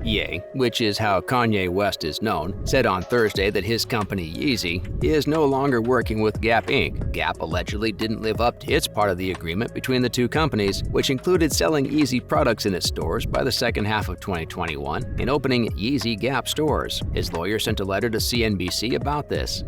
Ye, which is how Kanye West is known, said on Thursday that his company Yeezy is no longer working with Gap Inc. Gap allegedly didn't live up to its part of the agreement between the two companies, which included selling Yeezy products in its stores by the second half of 2021 and opening Yeezy Gap stores. His lawyer sent a letter to CNBC about this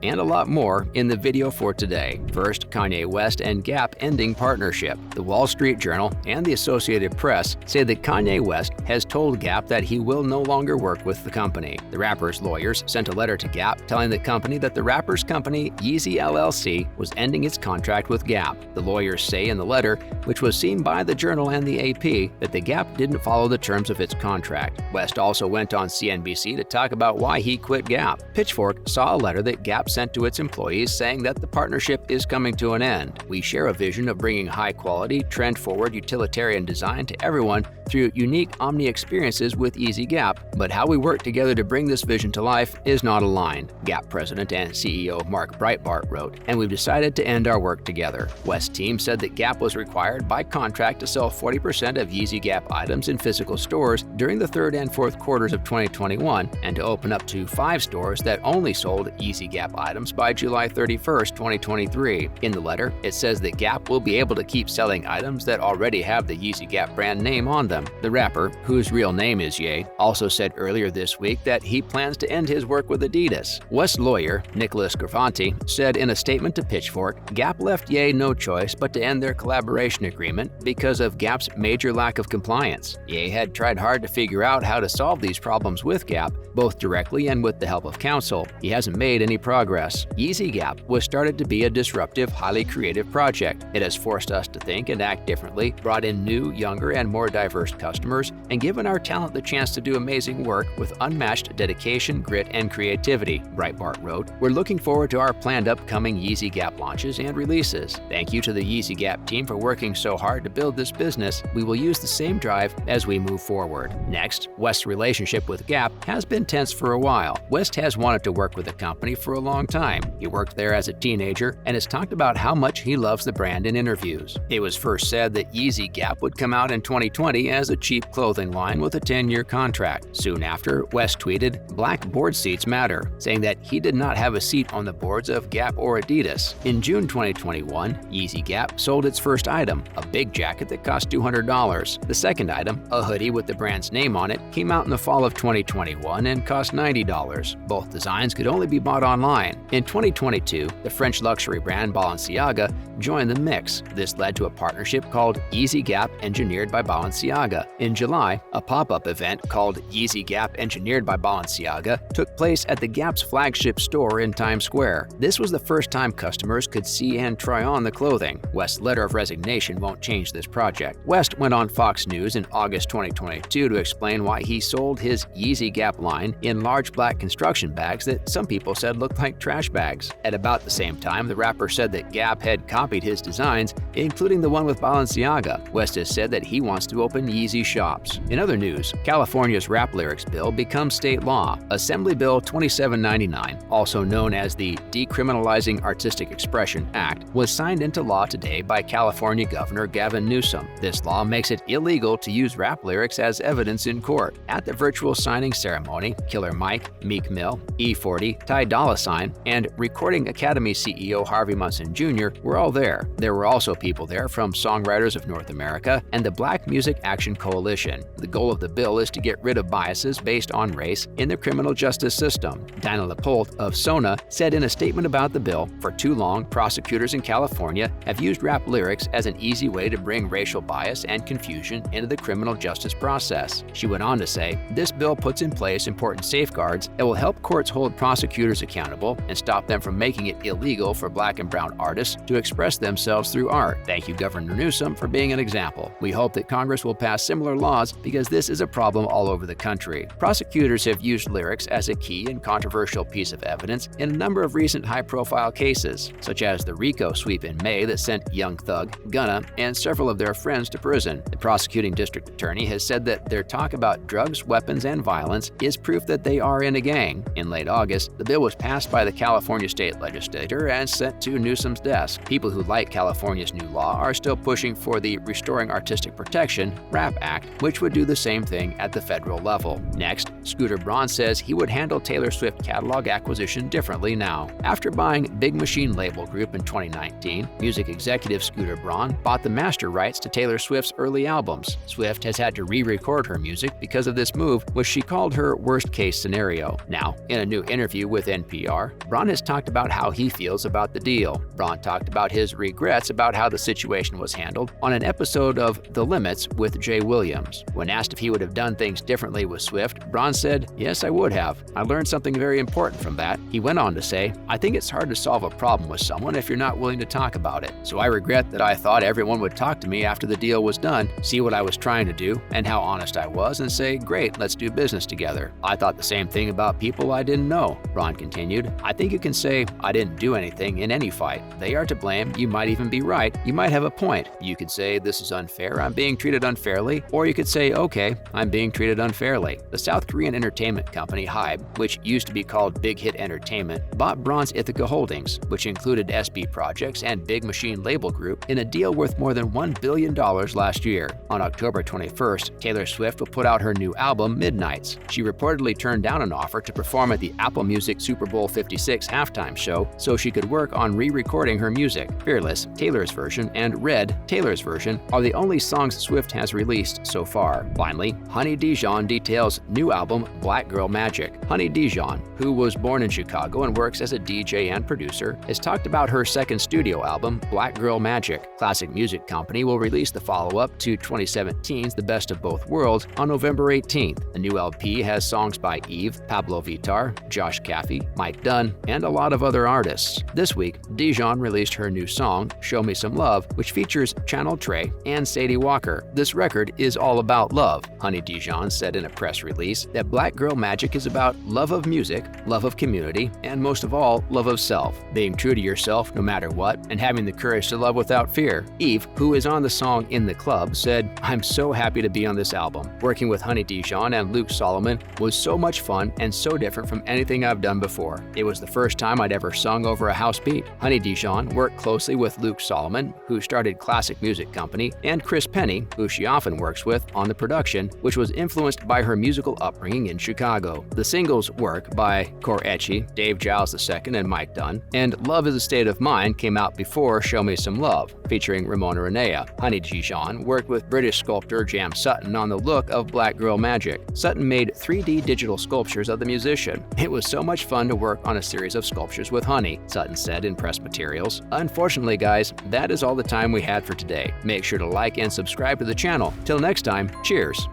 and a lot more in the video for today. First, Kanye West and Gap ending partnership. The Wall Street Journal and the Associated Press say that Kanye West has told Gap that he will no longer work with the company. The rapper's lawyers sent a letter to Gap telling the company that the rapper's company, Yeezy LLC, was ending its contract with Gap. The lawyers say in the letter, which was seen by the Journal and the AP, that the Gap didn't follow the terms of its contract. West also went on CNBC to talk about why he quit Gap. Pitchfork saw a letter that Gap sent to its employees saying that the partnership is coming to an end. We share a vision of bringing high-quality, trend-forward utilitarian design to everyone through unique omni-experiences with Yeezy Gap, but how we work together to bring this vision to life is not aligned, Gap president and CEO Mark Breitbart wrote, and we've decided to end our work together. West's team said that Gap was required by contract to sell 40% of Yeezy Gap items in physical stores during the third and fourth quarters of 2021 and to open up to 5 stores that only sold Yeezy Gap items by July 31, 2023. In the letter, it says that Gap will be able to keep selling items that already have the Yeezy Gap brand name on them. The rapper, whose real name is Ye, also said earlier this week that he plans to end his work with Adidas. West's lawyer, Nicholas Gravanti, said in a statement to Pitchfork, Gap left Ye no choice but to end their collaboration agreement because of Gap's major lack of compliance. Ye had tried hard to figure out how to solve these problems with Gap, both directly and with the help of counsel. He hasn't made any progress. Yeezy Gap was started to be a disruptive, highly creative project. It has forced us to think and act differently, brought in new, younger, and more diverse customers, and given our talent the chance to do amazing work with unmatched dedication, grit, and creativity, Breitbart wrote. We're looking forward to our planned upcoming Yeezy Gap launches and releases. Thank you to the Yeezy Gap team for working so hard to build this business. We will use the same drive as we move forward. Next, West's relationship with Gap has been tense for a while. West has wanted to work with the company for a long time. He worked there as a teenager and has talked about how much he loves the brand in interviews. It was first said that Yeezy Gap would come out in 2020 as a cheap clothing line with a 10-year contract. Soon after, West tweeted, "Black board seats matter," saying that he did not have a seat on the boards of Gap or Adidas. In June 2021, Yeezy Gap sold its first item, a big jacket that cost $200. The second item, a hoodie with the brand's name on it, came out in the fall of 2021 and cost $90. Both designs could only be bought online. In 2022, the French luxury brand Balenciaga joined the mix. This led to a partnership called Yeezy Gap Engineered by Balenciaga. In July, a pop-up event called Yeezy Gap Engineered by Balenciaga took place at the Gap's flagship store in Times Square. This was the first time customers could see and try on the clothing. West's letter of resignation won't change this project. West went on Fox News in August 2022 to explain why he sold his Yeezy Gap line in large black construction bags that some people said looked like trash bags. At about the same time, the rapper said that Gap had copied his designs, including the one with Balenciaga. West has said that he wants to open Yeezy shops. In other news, California's rap lyrics bill becomes state law. Assembly Bill 2799, also known as the Decriminalizing Artistic Expression Act, was signed into law today by California Governor Gavin Newsom. This law makes it illegal to use rap lyrics as evidence in court. At the virtual signing ceremony, Killer Mike, Meek Mill, E40, Ty Dolla $ign, and Recording Academy CEO Harvey Munson Jr. were all there. There were also people there from Songwriters of North America and the Black Music Action Coalition. The goal of the bill is to get rid of biases based on race in the criminal justice system. Dinah LaPolte of SONA said in a statement about the bill, "For too long, prosecutors in California have used rap lyrics as an easy way to bring racial bias and confusion into the criminal justice process." She went on to say, "This bill puts in place important safeguards that will help courts hold prosecutors accountable and stop them from making it illegal for Black and brown artists to express themselves through art. Thank you, Governor Newsom, for being an example. We hope that Congress will pass similar laws because this is a problem all over the country." Prosecutors have used lyrics as a key and controversial piece of evidence in a number of recent high-profile cases, such as the RICO sweep in May that sent Young Thug, Gunna, and several of their friends to prison. The prosecuting district attorney has said that their talk about drugs, weapons, and violence is proof that they are in a gang. In late August, the bill was passed by the California state legislature and sent to Newsom's desk. People who like California's new law are still pushing for the Restoring Artistic Protection, RAP Act, which would do the same thing at the federal level. Next, Scooter Braun says he would handle Taylor Swift catalog acquisition differently now. After buying Big Machine Label Group in 2019, music executive Scooter Braun bought the master rights to Taylor Swift's early albums. Swift has had to re-record her music because of this move, which she called her worst-case scenario. Now, in a new interview with NPR, Braun has talked about how he feels about the deal. Braun talked about his regrets about how the situation was handled on an episode of The Limits with Jay Williams. When asked if he would have done things differently with Swift, Braun said, "Yes, I would have. I learned something very important from that." He went on to say, "I think it's hard to solve a problem with someone if you're not willing to talk about it. So I regret that I thought everyone would talk to me after the deal was done, see what I was trying to do, and how honest I was, and say, great, let's do business together. I thought the same thing about people I didn't know." Braun continued, "I think you can say, I didn't do anything in any fight. They are to blame. You might even be right. You might have a point. You could say, this is unfair. I'm being treated unfairly. Or you could say, okay, I'm being treated unfairly." The South Korean entertainment company HYBE, which used to be called Big Hit Entertainment, bought Braun's Ithaca Holdings, which included SB Projects and Big Machine Label Group, in a deal worth more than $1 billion last year. On October 21st, Taylor Swift will put out her new album, Midnights. She reportedly turned down an offer to perform at the Apple Music Super Bowl 56 halftime show so she could work on re-recording her music. Fearless, Taylor's version, and Red, Taylor's version, are the only songs Swift has released so far. Finally, Honey Dijon details new album Black Girl Magic. Honey Dijon, who was born in Chicago and works as a DJ and producer, has talked about her second studio album, Black Girl Magic. Classic Music Company will release the follow-up to 2017's The Best of Both Worlds on November 18th. The new LP has songs by Eve, Pablo Vittar, Josh Caffey, Mike Dunn, and a lot of other artists. This week, Dijon released her new song, Show Me Some Love, which features Channel Trey and Sadie Walker. This record is all about love. Honey Dijon said in a press release that Black Girl Magic is about love of music, love of community, and most of all, love of self. Being true to yourself no matter what, and having the courage to love without fear. Eve, who is on the song In the Club, said, "I'm so happy to be on this album. Working with Honey Dijon and Luke Solomon was so much fun and so different from anything I've done before. It was the first time I'd ever sung over a house beat." Honey Dijon worked closely with Luke Solomon, who started Classic Music Company, and Chris Penny, who she often works with, on the production, which was influenced by her musical upbringing in Chicago. The singles Work by Cor Etchy, Dave Giles II, and Mike Dunn, and Love is a State of Mind came out before Show Me Some Love, featuring Ramona Renea. Honey Dijon worked with British sculptor Jam Sutton on the look of Black Girl Magic. Sutton made 3D digital sculptures of the musician. "It was so much fun to work on a series of sculptures with Honey," Sutton said in press materials. Unfortunately, guys, that is all the time we had for today. Make sure to like and subscribe to the channel. Till next time, cheers!